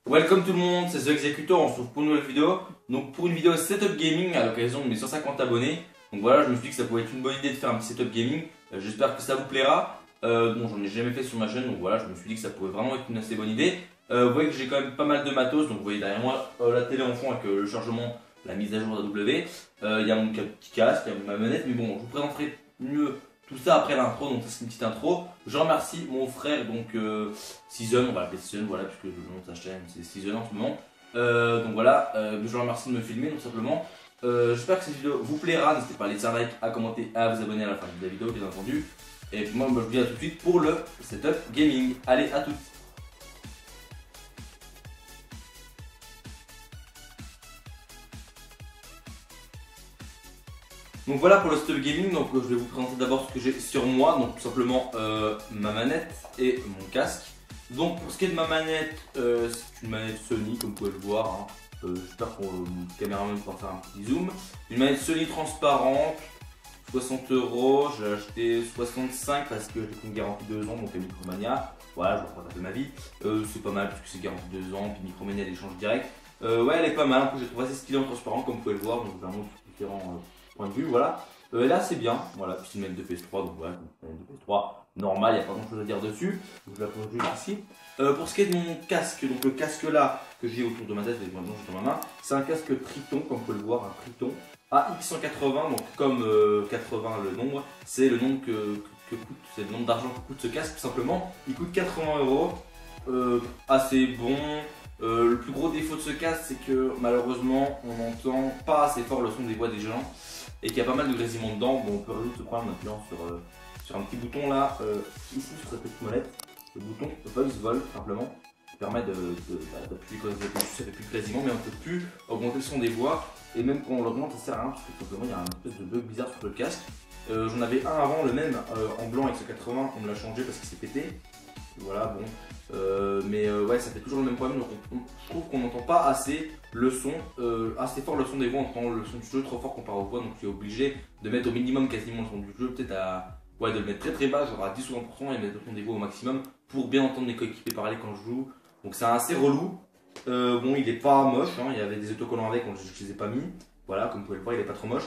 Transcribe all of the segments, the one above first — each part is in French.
Welcome tout le monde, c'est The Executor, on se retrouve pour une nouvelle vidéo. Donc pour une vidéo setup gaming à l'occasion de mes 150 abonnés. Donc voilà, je me suis dit que ça pouvait être une bonne idée de faire un petit setup gaming. J'espère que ça vous plaira. Bon, j'en ai jamais fait sur ma chaîne, donc voilà, je me suis dit que ça pouvait vraiment être une assez bonne idée. Vous voyez que j'ai quand même pas mal de matos, donc vous voyez derrière moi la télé en fond avec le chargement, la mise à jour d'AW. Il y a mon petit casque, il y a ma manette, mais bon, je vous présenterai mieux tout ça après l'intro, donc ça c'est une petite intro. Je remercie mon frère, donc Season, on va l'appeler Season, voilà, puisque le nom de sa chaîne c'est Season en ce moment. Donc voilà, je le remercie de me filmer tout simplement. J'espère que cette vidéo vous plaira, n'hésitez pas à laisser un like, à commenter, à vous abonner à la fin de la vidéo bien entendu. Et puis moi je vous dis à tout de suite pour le setup gaming. Allez, à toutes. Donc voilà pour le setup gaming, donc je vais vous présenter d'abord ce que j'ai sur moi, donc tout simplement ma manette et mon casque. Donc pour ce qui est de ma manette, c'est une manette Sony comme vous pouvez le voir, hein. J'espère que le caméraman pourra faire un petit zoom. Une manette Sony transparente, 60 €, j'ai acheté 65 parce que j'ai pris une garantie de 2 ans, donc à Micromania, voilà, je vais pas taper ma vie. C'est pas mal parce que c'est garantie de 2 ans, puis Micromania elle échange direct. Ouais, elle est pas mal, en plus j'ai trouvé assez stylé en transparent comme vous pouvez le voir, donc vraiment différents point de vue, voilà. Là c'est bien, voilà, puis c'est une manette de PS3, donc voilà, une manette de PS3 normale, il n'y a pas grand chose à dire dessus. Donc je la pose juste ici. Pour ce qui est de mon casque, donc le casque là que j'ai autour de ma tête et que maintenant j'ai dans ma main, c'est un casque Triton, comme vous pouvez le voir, un Triton AX180, donc comme 80 le nombre, c'est le nombre que coûte, c'est le nombre d'argent que coûte ce casque tout simplement. Il coûte 80 €, assez bon. Le plus gros défaut de ce casque, c'est que malheureusement on n'entend pas assez fort le son des voix des gens et qu'il y a pas mal de grésillements dedans. Bon, on peut résoudre ce problème en appuyant sur un petit bouton là, ici sur cette petite molette, le bouton Voice Vol simplement, qui permet d'appuyer quand vous appuyez, ça fait plus de grésillements, mais on ne peut plus augmenter le son des voix, et même quand on l'augmente ça sert à rien parce que tout simplement il y a une espèce de bug bizarre sur le casque. J'en avais un avant, le même en blanc avec ce 80, on me l'a changé parce qu'il s'est pété. Voilà, bon. Ouais, ça fait toujours le même problème, donc je trouve qu'on n'entend pas assez le son, assez fort le son des voix, on entend le son du jeu trop fort comparé aux voix, donc je suis obligé de mettre au minimum quasiment le son du jeu, peut-être de le mettre très très bas, genre à 10 ou 20% et mettre le son des voix au maximum pour bien entendre mes coéquipiers parler quand je joue. Donc c'est assez relou. Bon, il est pas moche, hein, il y avait des autocollants avec, je les ai pas mis, voilà, comme vous pouvez le voir, il est pas trop moche.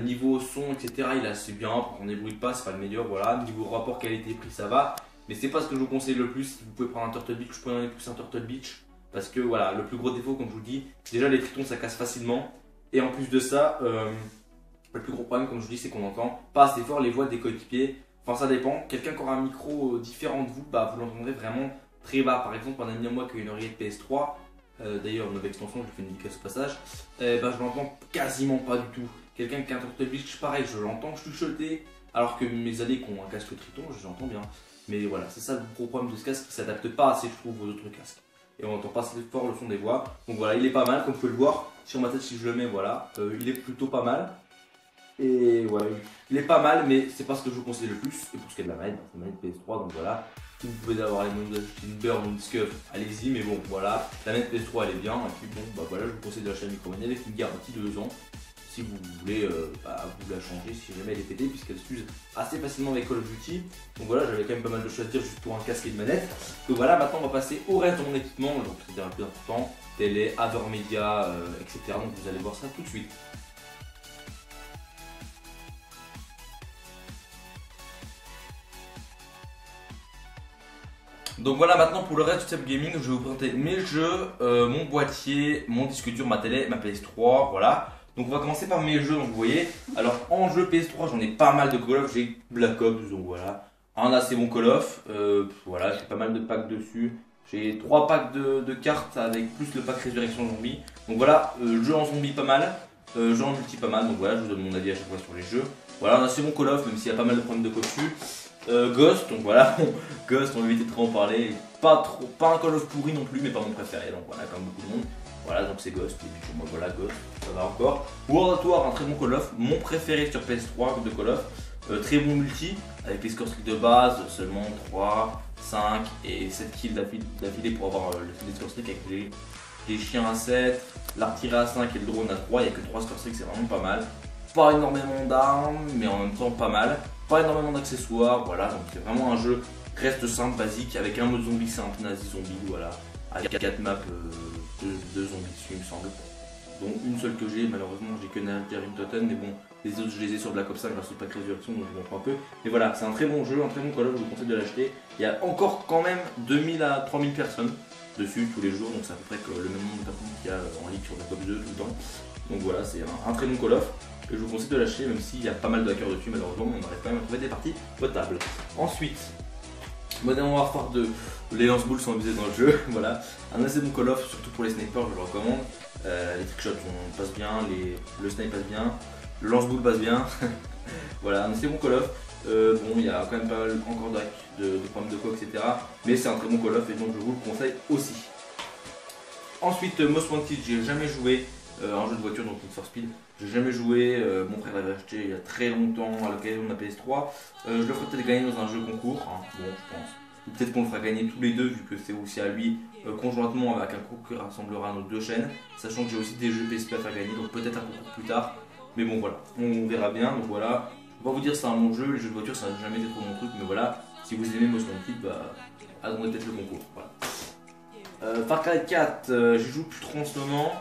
Niveau son, etc., il est assez bien, pour qu'on débrouille pas, c'est pas le meilleur, voilà. Niveau rapport qualité-prix, ça va. Mais c'est pas ce que je vous conseille le plus. Si vous pouvez prendre un Turtle Beach, je pourrais plus un Turtle Beach. Parce que voilà, le plus gros défaut, comme je vous dis, déjà les tritons ça casse facilement. Et en plus de ça, le plus gros problème, comme je vous dis, c'est qu'on n'entend pas assez fort les voix des coéquipiers. Enfin, ça dépend. Quelqu'un qui aura un micro différent de vous, bah, vous l'entendrez vraiment très bas. Par exemple, un ami à moi qui a une oreillette PS3, d'ailleurs, une nouvelle extension, je lui fais une dédicace au passage, bah, je l'entends quasiment pas du tout. Quelqu'un qui a un Turtle Beach, pareil, je l'entends chuchoter. Alors que mes amis qui ont un casque Triton, je l'entends bien. Mais voilà, c'est ça le gros problème de ce casque, qui s'adapte pas assez, je trouve, aux autres casques. Et on n'entend pas assez fort le son des voix. Donc voilà, il est pas mal, comme vous pouvez le voir. Sur ma tête, si je le mets, voilà, il est plutôt pas mal. Et ouais, il est pas mal, mais c'est pas ce que je vous conseille le plus. Et pour ce qui est de la manette, c'est une manette PS3, donc voilà. Si vous pouvez avoir les moyens d'acheter une Burn ou une Scuf, allez-y, mais bon, voilà. La manette PS3, elle est bien. Et puis bon, bah voilà, je vous conseille d'acheter la Micromania avec une garantie de 2 ans. Si vous voulez vous la changer si jamais elle est pétée, puisqu'elle s'use assez facilement avec Call of Duty. Donc voilà, j'avais quand même pas mal de choses à dire juste pour un casque et une manette. Donc voilà, maintenant on va passer au reste de mon équipement, donc c'est-à-dire le plus important, télé, Avermedia, etc. Donc vous allez voir ça tout de suite. Donc voilà, maintenant pour le reste du setup gaming, je vais vous présenter mes jeux, mon boîtier, mon disque dur, ma télé, ma PS3, voilà. Donc on va commencer par mes jeux, donc vous voyez. Alors en jeu PS3, j'en ai pas mal de Call of, j'ai Black Ops, donc voilà. Un assez bon Call of, voilà, j'ai pas mal de packs dessus. J'ai 3 packs de cartes avec plus le pack Résurrection Zombie. Donc voilà, jeu en zombie pas mal, jeu en multi pas mal, donc voilà, je vous donne mon avis à chaque fois sur les jeux. Voilà, un assez bon Call of, même s'il y a pas mal de problèmes de code dessus. Ghost, donc voilà, Ghost, on va éviter de trop en parler. Pas un Call of pourri non plus, mais pas mon préféré, donc voilà, comme beaucoup de monde. Voilà, donc c'est Ghost, et puis pour moi voilà, Ghost, ça va encore. World at War, un très bon Call of, mon préféré sur PS3 de Call of. Très bon multi, avec les score streaks de base, seulement 3, 5 et 7 kills d'affilée pour avoir les score streaks avec les chiens à 7, l'artillerie à 5 et le drone à 3, il n'y a que 3 score streaks, c'est vraiment pas mal. Pas énormément d'armes, mais en même temps pas mal. Pas énormément d'accessoires, voilà, donc c'est vraiment un jeu reste simple, basique, avec un mode zombie, c'est un peu nazi zombie, voilà. avec 4 maps de zombies dessus il me semble. Dont une seule que j'ai, malheureusement j'ai que Najarian Totten, mais bon, les autres je les ai sur Black Ops 5 grâce au pack Résurrection, donc je m'en prends un peu. Mais voilà, c'est un très bon jeu, un très bon Call of, je vous conseille de l'acheter. Il y a encore quand même 2000 à 3000 personnes dessus tous les jours, donc c'est à peu près que le même nombre de personnes qu'il y a en ligne sur Black Ops 2 tout le temps. Donc voilà, c'est un très bon Call of, et je vous conseille de l'acheter, même s'il y a pas mal de hackers dessus, malheureusement on arrive quand même à trouver des parties potables. Ensuite, Modern Warfare 2, les lance-boules sont abusés dans le jeu, voilà. Un assez bon Call of, surtout pour les snipers, je le recommande. Les trickshots passent bien, le snipe passe bien, le lance-boule passe bien. Voilà, un assez bon Call of. Bon, il y a quand même pas mal encore de problèmes de co, etc. Mais c'est un très bon Call of et donc je vous le conseille aussi. Ensuite, Most Wanted, j'ai jamais joué. Un jeu de voiture, donc Need for Speed. J'ai jamais joué, mon frère l'avait acheté il y a très longtemps à l'occasion de la PS3. Je le ferai peut-être gagner dans un jeu concours, hein. Bon je pense. Ou peut-être qu'on le fera gagner tous les deux vu que c'est aussi à lui conjointement avec un concours qui rassemblera nos deux chaînes. Sachant que j'ai aussi des jeux PSP à faire gagner, donc peut-être un concours plus tard. Mais bon voilà, on verra bien, donc voilà. Je vais pas vous dire c'est un bon jeu, les jeux de voiture ça n'a jamais été trop mon truc, mais voilà. Si vous aimez Most Wanted, bah attendez peut-être le concours. Voilà. Far Cry 4, j'y joue plus trop en ce moment.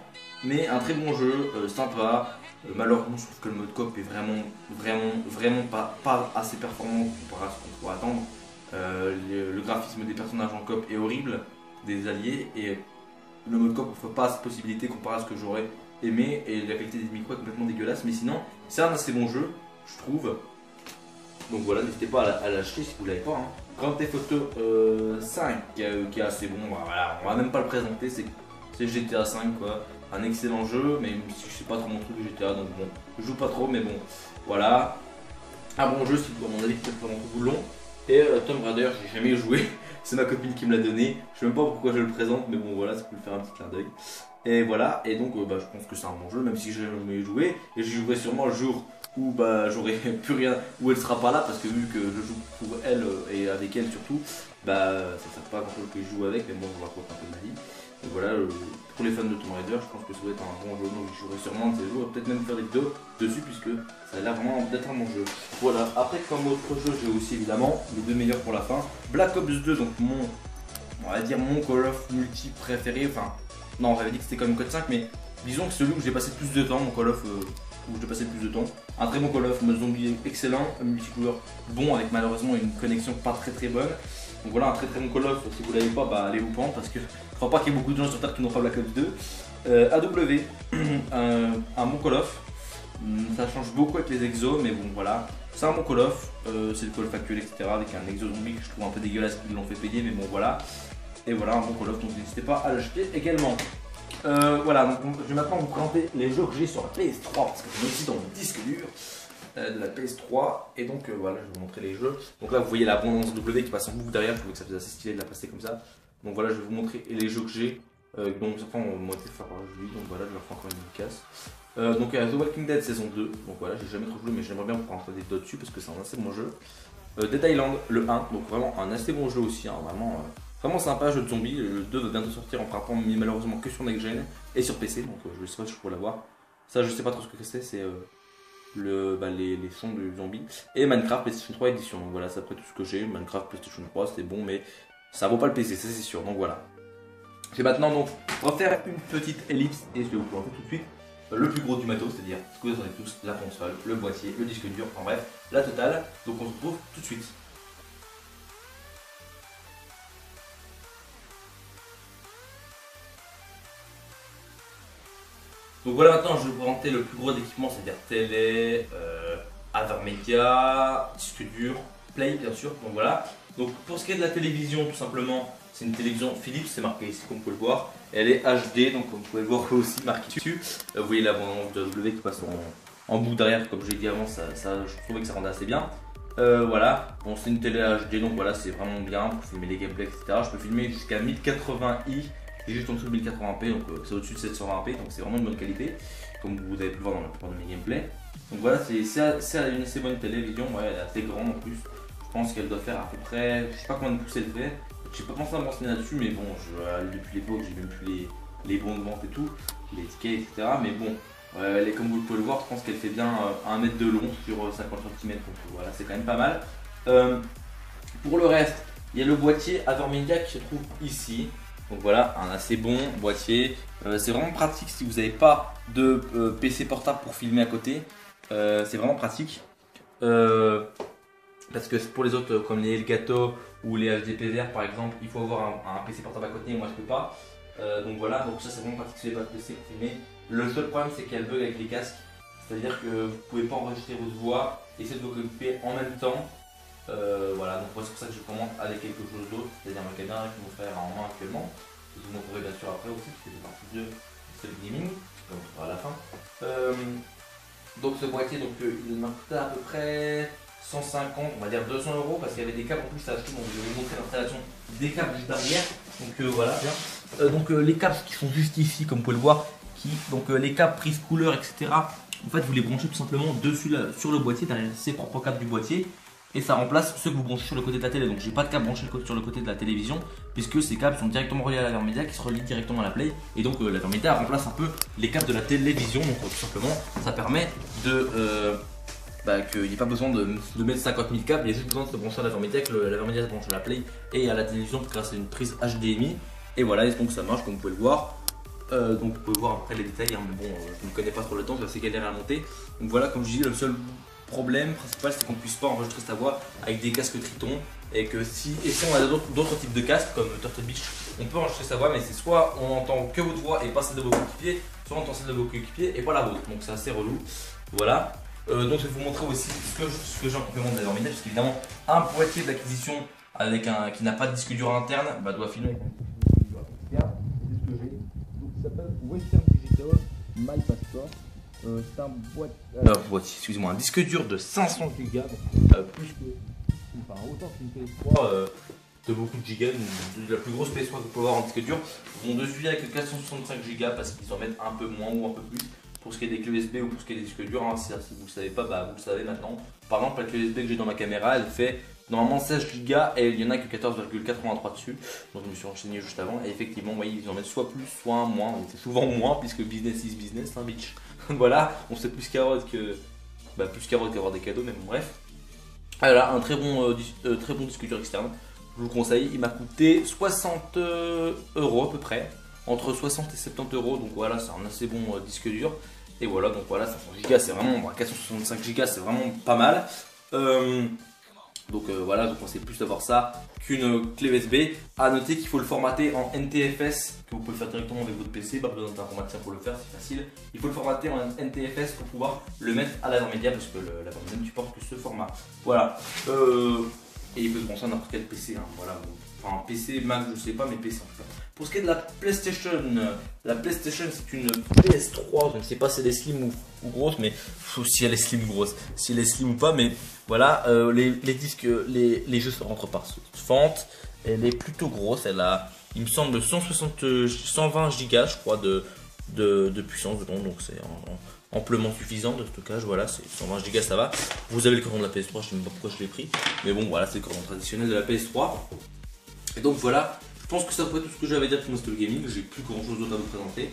Mais un très bon jeu, sympa. Malheureusement, je trouve que le mode coop est vraiment pas assez performant comparé à ce qu'on pourrait attendre. Le graphisme des personnages en coop est horrible, des alliés, et le mode coop offre pas assez de possibilités comparé à ce que j'aurais aimé, et la qualité des micros est complètement dégueulasse. Mais sinon, c'est un assez bon jeu, je trouve. Donc voilà, n'hésitez pas à l'acheter si vous l'avez pas. Hein. Grand Theft Auto 5 qui est assez bon, voilà, on va même pas le présenter, c'est GTA 5 quoi. Un excellent jeu, mais si je sais pas trop mon truc de GTA, donc bon, je joue pas trop, mais bon, voilà. Un bon jeu, si à mon avis, peut-être pas mon truc long. Et Tomb Raider, j'ai jamais joué, c'est ma copine qui me l'a donné. Je sais même pas pourquoi je le présente, mais bon, voilà, ça peut me faire un petit clin d'œil. Et voilà, et donc bah, je pense que c'est un bon jeu, même si j'ai jamais joué. Et j'y jouerai sûrement le jour où bah, j'aurai plus rien, où elle sera pas là, parce que vu que je joue pour elle et avec elle surtout, bah ça sert pas à grand chose que je joue avec, mais bon, je vous raconte un peu de ma vie. Et voilà, pour les fans de Tomb Raider, je pense que ça doit être un bon jeu, donc je jouerai sûrement un de ces jours, peut-être même faire des vidéos dessus, puisque ça a l'air vraiment d'être un bon jeu. Voilà, après comme autre jeu, j'ai aussi évidemment les deux meilleurs pour la fin. Black Ops 2, donc on va dire mon Call of multi préféré, enfin, non, on avait dit que c'était quand même Code 5, mais disons que celui où j'ai passé le plus de temps, mon Call of où j'ai passé le plus de temps. Un très bon Call of, mode zombie excellent, un multijoueur bon, avec malheureusement une connexion pas très bonne. Donc voilà, un très bon Call of, si vous l'avez pas, bah allez vous prendre parce que je crois pas qu'il y ait beaucoup de gens sur Terre qui n'ont pas Black Ops 2. AW, un bon Call of, ça change beaucoup avec les exos, mais bon voilà, c'est un bon Call of, c'est le Call of actuel, etc. avec un exo zombie que je trouve un peu dégueulasse qu'ils l'ont fait payer, mais bon voilà. Et voilà, un bon Call of, donc n'hésitez pas à l'acheter également. Voilà, donc je vais maintenant vous présenter les jeux que j'ai sur la PS3 parce que je suis aussi dans le disque dur de la PS3 et donc voilà, je vais vous montrer les jeux. Donc là vous voyez la bande W qui passe en boucle derrière, je trouvais que ça faisait assez stylé de la passer comme ça. Donc voilà, je vais vous montrer les jeux que j'ai, donc certains ont été faits par lui, donc voilà, je leur fais encore une dédicace. Donc The Walking Dead saison 2, donc voilà, j'ai jamais trop joué mais j'aimerais bien vous prendre des vidéos dessus parce que c'est un assez bon jeu. Dead Island, le 1, donc vraiment un assez bon jeu aussi, hein, vraiment sympa, jeu de zombies. Le 2 va bientôt sortir en frappant, mais malheureusement que sur Next Gen et sur PC, donc je sais pas si je pourrais l'avoir. Ça, je sais pas trop ce que c'est les sons du zombie. Et Minecraft PlayStation 3 édition, donc voilà, c'est après tout ce que j'ai. Minecraft PlayStation 3, c'était bon, mais ça vaut pas le PC, ça c'est sûr, donc voilà. Je vais maintenant donc refaire une petite ellipse et je vais vous présenter tout de suite le plus gros du matos, c'est-à-dire ce que vous avez tous, la console, le boîtier, le disque dur, en bref, la totale. Donc on se retrouve tout de suite. Donc voilà, maintenant je vais vous présenter le plus gros équipement, c'est-à-dire télé, Avermedia, disque dur, Play bien sûr, donc voilà. Donc pour ce qui est de la télévision, tout simplement, c'est une télévision Philips, c'est marqué ici comme vous pouvez le voir. Elle est HD, donc comme vous pouvez le voir aussi marqué dessus. Vous voyez la bande de W qui passe en bout derrière, comme j'ai dit avant, je trouvais que ça rendait assez bien. Voilà, bon c'est une télé HD, donc voilà, c'est vraiment bien pour filmer les gameplays, etc. Je peux filmer jusqu'à 1080i. Et juste en dessous de 1080p, donc c'est au-dessus de 720p, donc c'est vraiment une bonne qualité, comme vous avez pu le voir dans la plupart de mes gameplays. Donc voilà, c'est une assez bonne télévision, ouais, elle est assez grande en plus. Je pense qu'elle doit faire à peu près, je sais pas combien de pouces elle fait. J'ai pas pensé à me renseigner là-dessus, mais bon, depuis l'époque, j'ai même plus les bons de vente et tout, les tickets, etc. Mais bon, elle est, comme vous pouvez le voir, je pense qu'elle fait bien 1 mètre de long sur 50 cm, donc voilà, c'est quand même pas mal. Pour le reste, il y a le boîtier Avermedia qui se trouve ici. Donc voilà, un assez bon boîtier. C'est vraiment pratique si vous n'avez pas de PC portable pour filmer à côté. C'est vraiment pratique. Parce que pour les autres, comme les Elgato ou les HDPVR par exemple, il faut avoir un PC portable à côté. Moi, je peux pas. Donc voilà, donc ça c'est vraiment pratique si vous n'avez pas de PC pour filmer. Le seul problème, c'est qu'il y a le bug avec les casques. C'est-à-dire que vous ne pouvez pas enregistrer votre voix et essayer de vous occuper en même temps. Voilà, donc c'est pour ça que je commande avec quelque chose d'autre, c'est-à-dire ma caméra que mon frère a en main actuellement. Vous montrerez bien sûr après aussi, parce que c'est partie de ce gaming, comme on verra à la fin. Donc ce boîtier, donc, il m'a coûté à peu près 150, on va dire 200 euros, parce qu'il y avait des câbles en plus à acheter, donc je vais vous montrer l'installation des câbles juste derrière. Donc voilà, donc les câbles qui sont juste ici, comme vous pouvez le voir, donc les câbles prise couleur, etc. En fait, vous les branchez tout simplement dessus sur le boîtier, derrière ces propres câbles du boîtier. Et ça remplace ceux que vous branchez sur le côté de la télé. Donc j'ai pas de câble branché sur le côté de la télévision, puisque ces câbles sont directement reliés à la Vermedia qui se relient directement à la Play. Et donc la Vermedia remplace un peu les câbles de la télévision. Donc tout simplement ça permet de qu'il n'y ait pas besoin de mettre 50 000 câbles, il y a juste besoin de se brancher à la Vermedia, que la Vermedia se branche à la Play et à la télévision grâce à une prise HDMI. Et voilà, et donc ça marche comme vous pouvez le voir. Donc vous pouvez voir après les détails, hein, mais bon, je ne connais pas trop le temps, c'est assez galère à monter. Donc voilà, comme je dis, le seul problème principal c'est qu'on ne puisse pas enregistrer sa voix avec des casques Triton, et que si on a d'autres types de casques comme Turtle Beach, on peut enregistrer sa voix, mais c'est soit on entend que votre voix et pas celle de vos coéquipiers, soit on entend celle de vos coéquipiers et pas la vôtre, donc c'est assez relou. Voilà, donc je vais vous montrer aussi ce que j'ai en complément de la Vermedia, parce qu'évidemment un boîtier d'acquisition avec qui n'a pas de disque dur interne doit filmer. C'est ce que j'ai, donc il s'appelle Western Digital My Passport. C'est un boîtier, excusez-moi, un disque dur de 500 Go, plus que, enfin autant qu'une PS3 de beaucoup de gigas, la plus grosse PS3 que vous pouvez avoir en disque dur. Bon, dessus il y a que 465 Go parce qu'ils en mettent un peu moins ou un peu plus pour ce qui est des clés USB ou pour ce qui est des disques durs. Hein, si vous ne le savez pas, vous le savez maintenant. Par exemple, la clé USB que j'ai dans ma caméra, elle fait normalement 16 Go et il n'y en a que 14,83 dessus. Donc je me suis renseigné juste avant et effectivement, vous voyez, ils en mettent soit plus, soit moins. C'est souvent moins puisque business is business, hein, bitch. Voilà, on sait plus carotte que qu'avoir des cadeaux, mais bon, bref. Voilà, un très bon disque dur externe. Je vous le conseille. Il m'a coûté 60 euros à peu près, entre 60 et 70 euros. Donc voilà, c'est un assez bon disque dur. Et voilà, donc voilà, 500 Go, c'est vraiment 465 Go, c'est vraiment pas mal. Donc voilà, je vous conseille plus d'avoir ça qu'une clé USB. A noter qu'il faut le formater en NTFS, que vous pouvez faire directement avec votre PC, pas besoin d'un informaticien pour le faire, c'est facile. Il faut le formater en NTFS pour pouvoir le mettre à la Vermedia, parce que la Vermedia ne supporte que ce format. Voilà. Et il peut se brancher à n'importe quel PC. Hein, voilà. Enfin, PC, Mac, je sais pas, mais PC en tout cas. Pour ce qui est de la PlayStation c'est une PS3. Je ne sais pas si elle est slim ou grosse, mais si elle est slim ou grosse, si elle est slim ou pas, mais voilà, les disques, les jeux se rentrent par fente. Elle est plutôt grosse, elle a, il me semble, 120 Go, je crois, de puissance dedans, donc c'est amplement suffisant de stockage. Voilà, c'est 120 Go, ça va. Vous avez le cordon de la PS3, je sais même pas pourquoi je l'ai pris, mais bon, voilà, c'est le cordon traditionnel de la PS3. Et donc voilà, je pense que ça pourrait être tout ce que j'avais à dire pour Nostal Gaming. J'ai plus grand chose d'autre à vous présenter.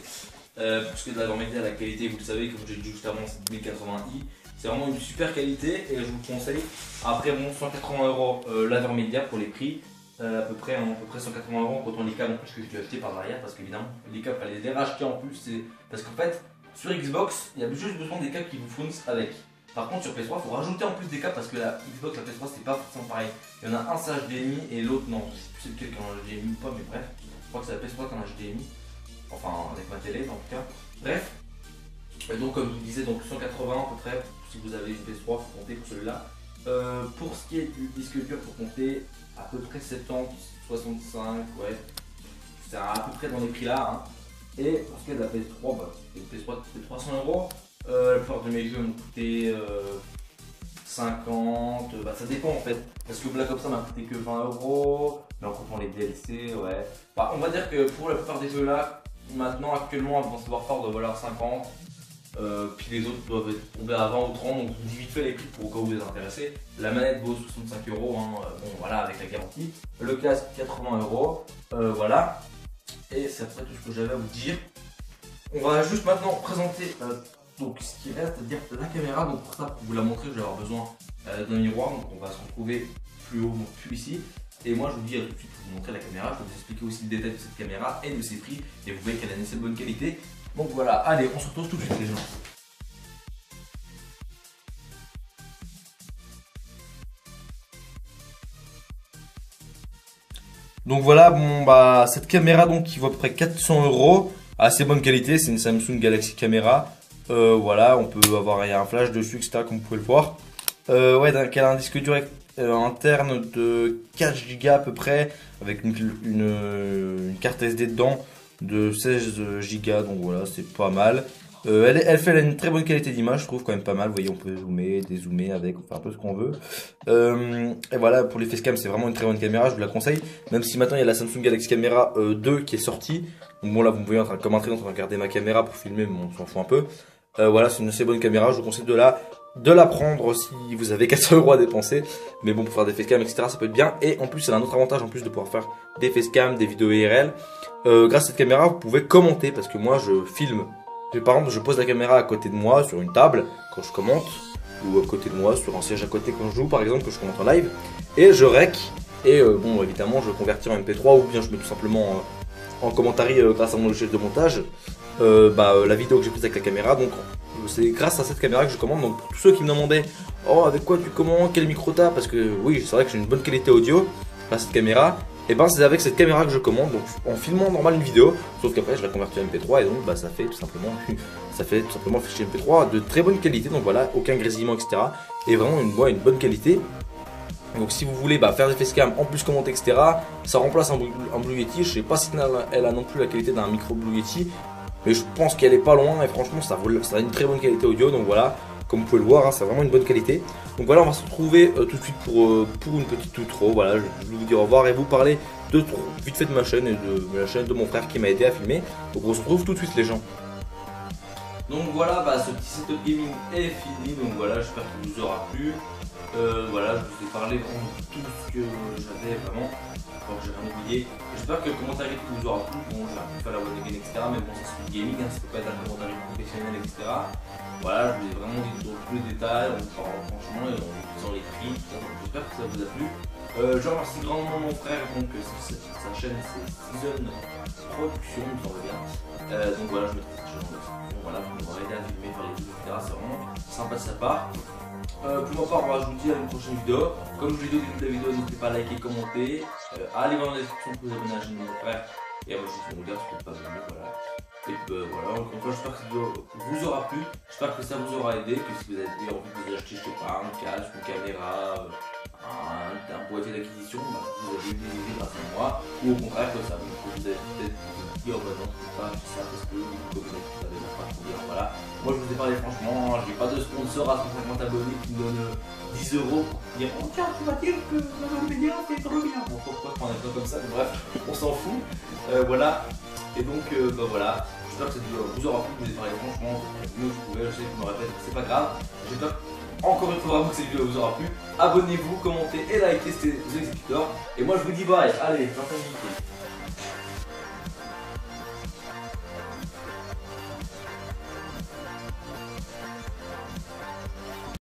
Pour ce qui est de la Vermedia, la qualité, vous le savez, comme j'ai dit juste avant, c'est 1080i. C'est vraiment une super qualité et je vous le conseille. Après, bon, 180 euros la Vermedia pour les prix. À peu près 180 euros quand on les câbles en plus que je vais acheter par derrière, parce qu'évidemment les câbles fallait les racheter en plus, parce qu'en fait sur Xbox il y a juste besoin des câbles qui vous fournissent avec. Par contre sur PS3 il faut rajouter en plus des câbles, parce que la Xbox, la PS3 c'est pas forcément pareil. Il y en a un c'est HDMI et l'autre non, je sais plus c'est lequel qui en a HDMI ou pas, mais bref, je crois que c'est la PS3 qui en a HDMI, enfin avec ma télé en tout cas. Bref, et donc comme je vous disais, donc 180 à peu près si vous avez une PS3, il faut compter pour celui-là. Pour ce qui est du disque dur, il faut compter à peu près 70, 65, ouais, c'est à peu près dans les prix là. Hein. Et pour ce qui est de la PS3, une PS3 coûtait 300 euros. La plupart de mes jeux m'ont coûté 50, ça dépend en fait. Parce que Black Ops ça m'a coûté que 20 euros, mais en comptant les DLC, ouais. On va dire que pour la plupart des jeux là, maintenant actuellement, Advanced Warfare doit valoir 50. Puis les autres doivent être tombés à 20 ou 30, donc je vous dis vite fait les prix pour au cas où vous êtes intéressé. La manette vaut 65 euros, hein, bon voilà, avec la garantie. Le casque 80 euros, voilà. Et c'est après tout ce que j'avais à vous dire. On va juste maintenant présenter donc ce qui reste, c'est-à-dire la caméra. Donc pour ça, pour vous la montrer, je vais avoir besoin d'un miroir. Donc on va se retrouver plus haut, plus ici. Et moi je vous dis à tout de suite pour vous montrer la caméra, je vais vous expliquer aussi le détail de cette caméra et de ses prix. Et vous voyez qu'elle a une assez bonne qualité. Donc voilà, allez, on se retrouve tout de suite les gens. Donc voilà, bon bah cette caméra donc qui vaut à peu près 400 €, assez bonne qualité, c'est une Samsung Galaxy Camera. Voilà, on peut avoir un flash dessus, etc. comme vous pouvez le voir. Ouais, donc elle a un disque dur interne de 4 Go à peu près, avec une carte SD dedans de 16 Go, donc voilà, c'est pas mal. Elle a une très bonne qualité d'image, je trouve quand même pas mal. Vous voyez, on peut zoomer, dézoomer avec, on fait un peu ce qu'on veut. Et voilà, pour les facecam, c'est vraiment une très bonne caméra, je vous la conseille. Même si maintenant il y a la Samsung Galaxy Camera 2 qui est sortie. Donc bon, là vous me voyez en train de commenter, en train de regarder ma caméra pour filmer, mais on s'en fout un peu. Voilà, c'est une assez bonne caméra, je vous conseille de la prendre si vous avez 400 € à dépenser. Mais bon, pour faire des facecam, etc., ça peut être bien. Et en plus, elle a un autre avantage, en plus de pouvoir faire des facecam, des vidéos IRL. Grâce à cette caméra, vous pouvez commenter, parce que moi, je filme. Par exemple, je pose la caméra à côté de moi, sur une table, quand je commente. Ou à côté de moi, sur un siège à côté quand je joue, par exemple, que je commente en live. Et je rec. Et bon, évidemment, je convertis en MP3, ou bien je mets tout simplement en commentaire grâce à mon logiciel de montage. La vidéo que j'ai prise avec la caméra. Donc c'est grâce à cette caméra que je commande. Donc pour tous ceux qui me demandaient, oh, avec quoi tu commandes, quel micro t'as, parce que oui, c'est vrai que j'ai une bonne qualité audio grâce à cette caméra. Et ben c'est avec cette caméra que je commande, donc en filmant normal une vidéo, sauf qu'après je la convertis en MP3 et donc ça fait tout simplement un fichier MP3 de très bonne qualité. Donc voilà, aucun grésillement, etc. Et vraiment une bonne qualité. Donc si vous voulez faire des facecam, en plus commenter, etc., ça remplace un Blue Yeti. Je sais pas si elle a non plus la qualité d'un micro Blue Yeti, mais je pense qu'elle est pas loin et franchement ça a une très bonne qualité audio. Donc voilà, comme vous pouvez le voir, hein, c'est vraiment une bonne qualité. Donc voilà, on va se retrouver tout de suite pour une petite outro. Voilà, je vais vous dire au revoir et vous parler vite fait de ma chaîne et de la chaîne de mon frère qui m'a aidé à filmer. Donc on se retrouve tout de suite les gens. Donc voilà, ce petit setup gaming est fini. Donc voilà, j'espère qu'il vous aura plu. Voilà, je vous ai parlé vraiment de tout ce que j'avais vraiment. Enfin, j'ai rien oublié. J'espère que le commentaire vous aura plu. Bon, j'ai un peu fait la voix de game, etc. Mais bon, ça c'est du gaming, hein, ça peut pas être un commentaire professionnel, etc. Voilà, je vous ai vraiment dit dans tous les détails, en parlant franchement et en disant les prix, tout ça. J'espère que ça vous a plu. Je remercie grandement mon frère, donc sa chaîne c'est Season Production, il me semble bien. Donc voilà, je mettrai sa chaîne en description. Voilà, pour m'avoir aidé à filmer, faire les vidéos, etc. C'est vraiment sympa de sa part. Pour ma part, je vous dis à une prochaine vidéo. Comme je vous l'ai dit au début de la vidéo, n'hésitez pas à liker, commenter, à aller voir dans la description pour vous abonner à la chaîne de mon frère et à moi aussi mon gars, si vous n'êtes pas venu, voilà. Et voilà, encore une fois, j'espère que cette vidéo vous aura plu, j'espère que ça vous aura aidé, que si vous avez envie de vous acheter, je sais pas, un casque, une caméra, un boîtier d'acquisition, vous avez eu des idées grâce à moi, ou au contraire que ça vous avez peut-être dit, oh bah non, je peux pas acheter ça parce que vous savez pas trop bien, voilà. Moi je vous ai parlé franchement, j'ai pas de sponsor à 150 abonnés qui me donne 10 € pour dire, oh tiens, tu vas dire que la média c'est trop bien. Bon, pourquoi prendre des trucs comme ça, mais bref, on s'en fout, voilà. Et donc voilà, j'espère que cette vidéo vous aura plu, je vous ai parlé franchement, mieux que je pouvais, je sais que je me répète, c'est pas grave. J'espère encore une fois vraiment que cette vidéo vous aura plu. Abonnez-vous, commentez et likez, c'était The Executor. Et moi je vous dis bye, allez, j'entends